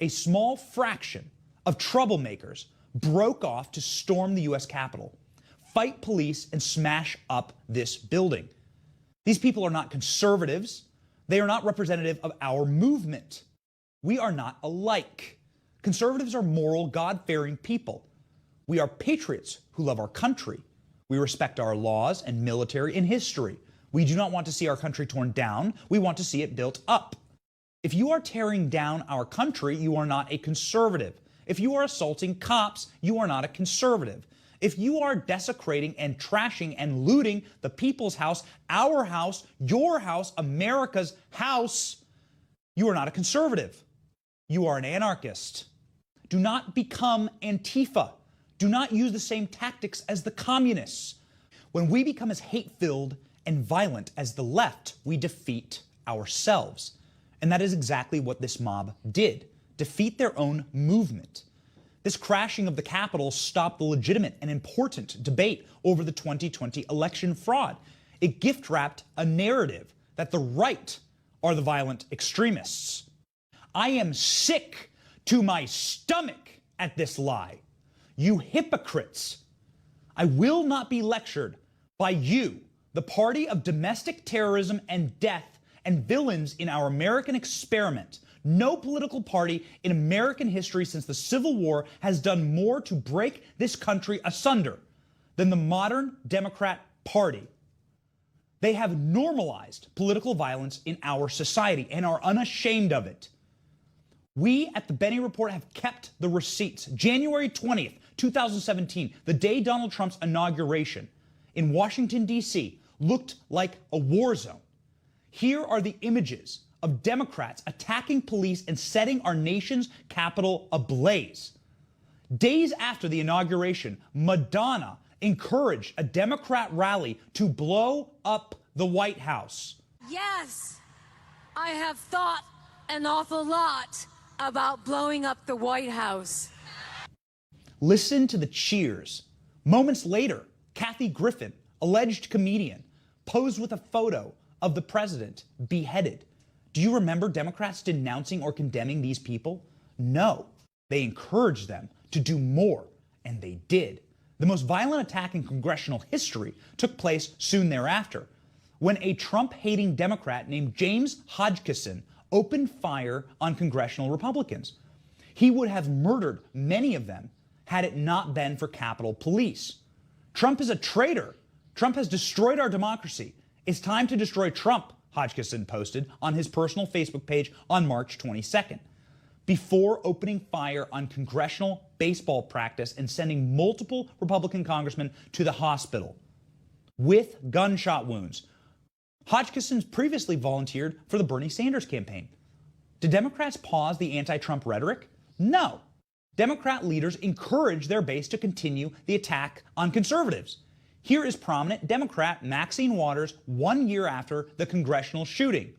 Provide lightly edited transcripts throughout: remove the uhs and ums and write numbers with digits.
a small fraction of troublemakers broke off to storm the U.S. Capitol, fight police, and smash up this building. These people are not conservatives. They are not representative of our movement. We are not alike. Conservatives are moral, God-fearing people. We are patriots who love our country. We respect our laws and military and history. We do not want to see our country torn down. We want to see it built up. If you are tearing down our country, you are not a conservative. If you are assaulting cops, you are not a conservative. If you are desecrating and trashing and looting the people's house, our house, your house, America's house, you are not a conservative. You are an anarchist. Do not become Antifa. Do not use the same tactics as the communists. When we become as hate-filled and violent as the left, we defeat ourselves. And that is exactly what this mob did, defeat their own movement. This crashing of the Capitol stopped the legitimate and important debate over the 2020 election fraud. It gift-wrapped a narrative that the right are the violent extremists. I am sick to my stomach at this lie. You hypocrites. I will not be lectured by you, the party of domestic terrorism and death and villains in our American experiment. No political party in American history since the Civil War has done more to break this country asunder than the modern Democrat Party. They have normalized political violence in our society and are unashamed of it. We at the Benny Report have kept the receipts. January 20th, 2017, the day Donald Trump's inauguration in Washington, D.C., looked like a war zone. Here are the images of Democrats attacking police and setting our nation's capital ablaze. Days after the inauguration, Madonna encouraged a Democrat rally to blow up the White House. Yes, I have thought an awful lot about blowing up the White House. Listen to the cheers. Moments later, Kathy Griffin, alleged comedian, posed with a photo of the president beheaded. Do you remember Democrats denouncing or condemning these people? No, they encouraged them to do more, and they did. The most violent attack in congressional history took place soon thereafter, when a Trump-hating Democrat named James Hodgkinson opened fire on congressional Republicans. He would have murdered many of them had it not been for Capitol Police. Trump is a traitor. Trump has destroyed our democracy. It's time to destroy Trump, Hodgkinson posted on his personal Facebook page on March 22nd. Before opening fire on congressional baseball practice and sending multiple Republican congressmen to the hospital with gunshot wounds. Hodgkinson's previously volunteered for the Bernie Sanders campaign. Did Democrats pause the anti-Trump rhetoric? No. Democrat leaders encouraged their base to continue the attack on conservatives. Here is prominent Democrat Maxine Waters 1 year after the congressional shooting.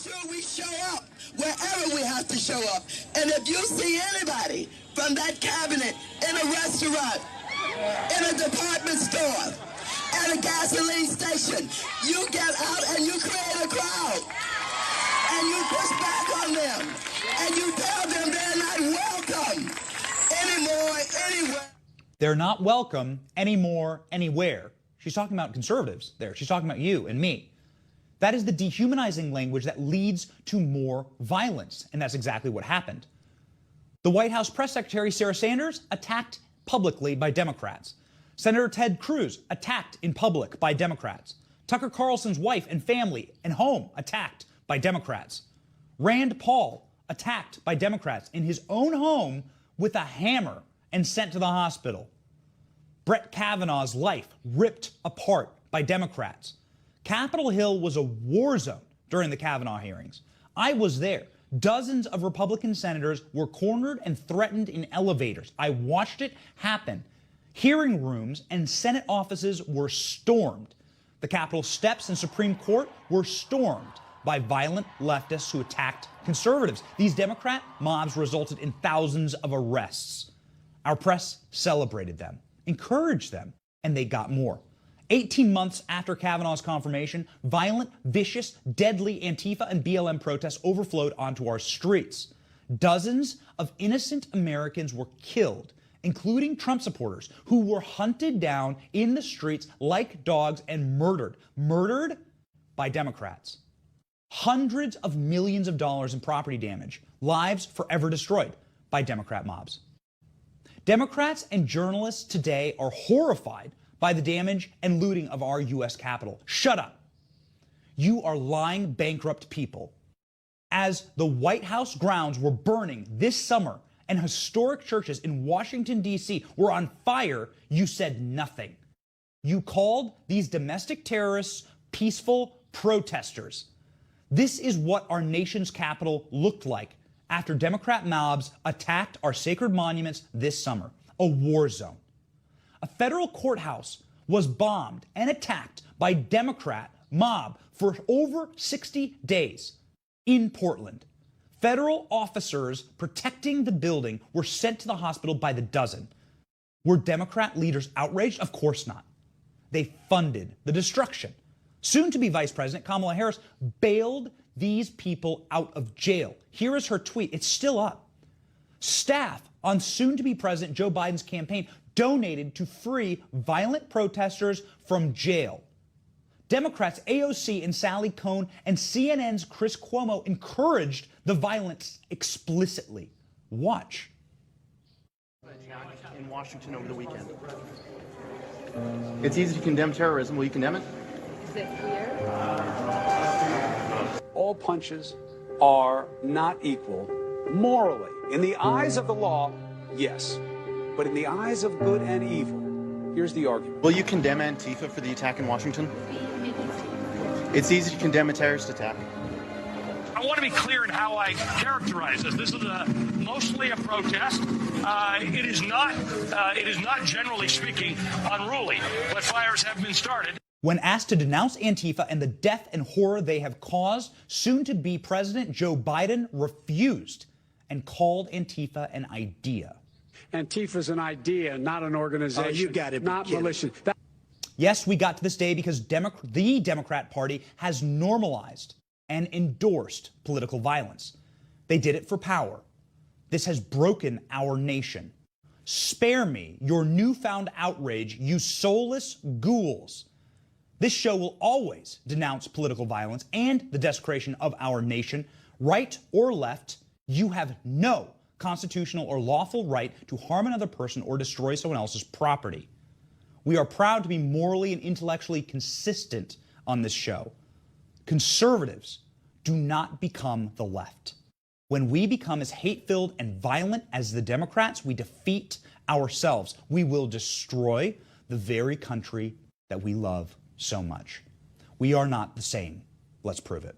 Sure, we show up wherever we have to show up. And if you see anybody from that cabinet in a restaurant, in a department store, at a gasoline station, you get out and you create a crowd. And you push back on them. And you tell them they're not welcome anymore, anywhere. They're not welcome anymore, anywhere. She's talking about conservatives there. She's talking about you and me. That is the dehumanizing language that leads to more violence, and that's exactly what happened. The White House Press Secretary Sarah Sanders attacked publicly by Democrats. Senator Ted Cruz attacked in public by Democrats. Tucker Carlson's wife and family and home attacked by Democrats. Rand Paul attacked by Democrats in his own home with a hammer and sent to the hospital. Brett Kavanaugh's life ripped apart by Democrats. Capitol Hill was a war zone during the Kavanaugh hearings. I was there. Dozens of Republican senators were cornered and threatened in elevators. I watched it happen. Hearing rooms and Senate offices were stormed. The Capitol steps and Supreme Court were stormed by violent leftists who attacked conservatives. These Democrat mobs resulted in thousands of arrests. Our press celebrated them, encouraged them, and they got more. 18 months after Kavanaugh's confirmation, violent, vicious, deadly Antifa and BLM protests overflowed onto our streets. Dozens of innocent Americans were killed, including Trump supporters who were hunted down in the streets like dogs and murdered by Democrats. Hundreds of millions of dollars in property damage, lives forever destroyed by Democrat mobs. Democrats and journalists today are horrified by the damage and looting of our U.S. Capitol. Shut up. You are lying, bankrupt people. As the White House grounds were burning this summer and historic churches in Washington, D.C. were on fire, you said nothing. You called these domestic terrorists peaceful protesters. This is what our nation's capital looked like after Democrat mobs attacked our sacred monuments this summer. A war zone. A federal courthouse was bombed and attacked by Democrat mob for over 60 days in Portland. Federal officers protecting the building were sent to the hospital by the dozen. Were Democrat leaders outraged? Of course not. They funded the destruction. Soon-to-be Vice President Kamala Harris bailed these people out of jail. Here is her tweet. It's still up. Staff on soon-to-be President Joe Biden's campaign donated to free violent protesters from jail. Democrats AOC and Sally Cohn and CNN's Chris Cuomo encouraged the violence explicitly. Watch. In Washington over the weekend. It's easy to condemn terrorism. Will you condemn it? Is it clear? All punches are not equal morally. In the eyes of the law, yes. But in the eyes of good and evil, here's the argument. Will you condemn Antifa for the attack in Washington? It's easy to condemn a terrorist attack. I want to be clear in how I characterize this. This is mostly a protest. It is not generally speaking unruly, but fires have been started. When asked to denounce Antifa and the death and horror they have caused, soon-to-be President Joe Biden refused and called Antifa an idea. Antifa's an idea, not an organization. Oh, you gotta be not kidding. militia. Yes, we got to this day because the Democrat Party has normalized and endorsed political violence. They did it for power. This has broken our nation. Spare me your newfound outrage, you soulless ghouls. This show will always denounce political violence and the desecration of our nation. Right or left, you have no constitutional or lawful right to harm another person or destroy someone else's property. We are proud to be morally and intellectually consistent on this show. Conservatives do not become the left. When we become as hate-filled and violent as the Democrats, we defeat ourselves. We will destroy the very country that we love so much. We are not the same. Let's prove it.